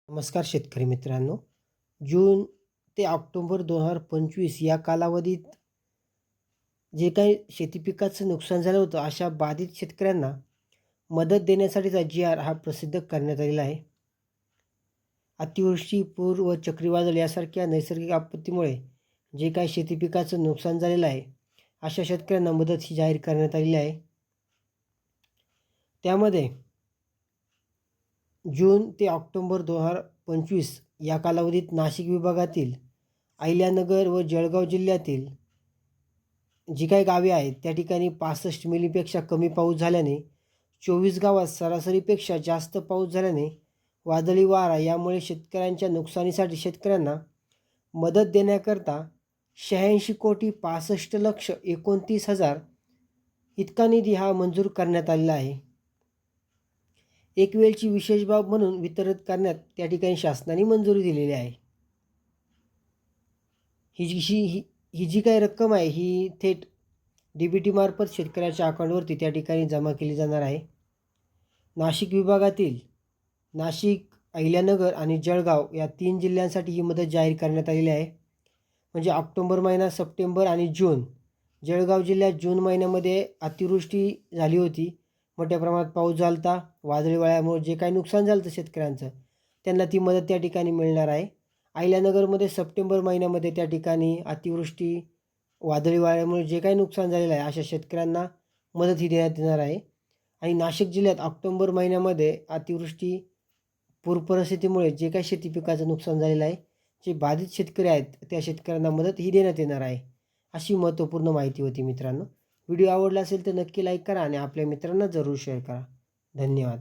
नमस्कार शेतकरी मित्रांनो. जून ते ऑक्टोबर 2025 या कालावधीत जे काही शेती पिकाचं नुकसान झालं होतं, अशा बाधित शेतकऱ्यांना मदत देण्यासाठीचा जी-आर हा प्रसिद्ध करण्यात आलेला आहे. अतिवृष्टी, पूर व चक्रीवादळ यासारख्या नैसर्गिक आपत्तीमुळे जे काही शेती पिकाचं नुकसान झालेलं आहे, अशा शेतकऱ्यांना मदत ही जाहीर करण्यात आलेली आहे. त्यामध्ये जून ते ऑक्टोबर 2025 या कालावधीत नाशिक विभागातील अहिल्यानगर व जळगाव जिल्ह्यातील जी काही गावे आहेत त्या ठिकाणी 65 मिलीपेक्षा कमी पाऊस झाल्याने, 24 गावात सरासरीपेक्षा जास्त पाऊस झाल्याने, वादळी वारा यामुळे शेतकऱ्यांच्या नुकसानीसाठी शेतकऱ्यांना मदत देण्याकरता 86,65,29,000 इतका निधी हा मंजूर करण्यात आलेला आहे. एक वेळची विशेष बाब म्हणून वितरित करण्यात त्या ठिकाणी शासनाने मंजुरी दिलेली आहे. ही जी काही रक्कम आहे ही थेट DBT मार्फत शेतकऱ्याच्या अकाउंटवरती त्या ठिकाणी जमा केली जाणार आहे. नाशिक विभागातील नाशिक, अहिल्यानगर आणि जळगाव या 3 जिल्ह्यांसाठी ही मदत जाहीर करण्यात आलेली आहे. म्हणजे ऑक्टोबर महिना, सप्टेंबर आणि जून. जळगाव जिल्ह्यात जून महिन्यामध्ये अतिवृष्टी झाली होती. मोठ्या प्रमाणात पाऊस झाला होता. वादळी वाऱ्यामुळे जे काही नुकसान झालं होतं शेतकऱ्यांचं, त्यांना ती मदत त्या ठिकाणी मिळणार आहे. अहिल्यानगरमध्ये सप्टेंबर महिन्यामध्ये त्या ठिकाणी अतिवृष्टी, वादळी वाऱ्यामुळे जे काही नुकसान झालेलं आहे, अशा शेतकऱ्यांना मदत ही देण्यात येणार आहे. आणि नाशिक जिल्ह्यात ऑक्टोबर महिन्यामध्ये अतिवृष्टी, पूर परिस्थितीमुळे जे काही शेती पिकाचं नुकसान झालेलं आहे, जे बाधित शेतकरी आहेत, त्या शेतकऱ्यांना मदत ही देण्यात येणार आहे. अशी महत्त्वपूर्ण माहिती होती मित्रांनो. व्हिडिओ आवडला असेल तर नक्की लाईक करा आणि आपल्या मित्रांना जरूर शेअर करा. धन्यवाद.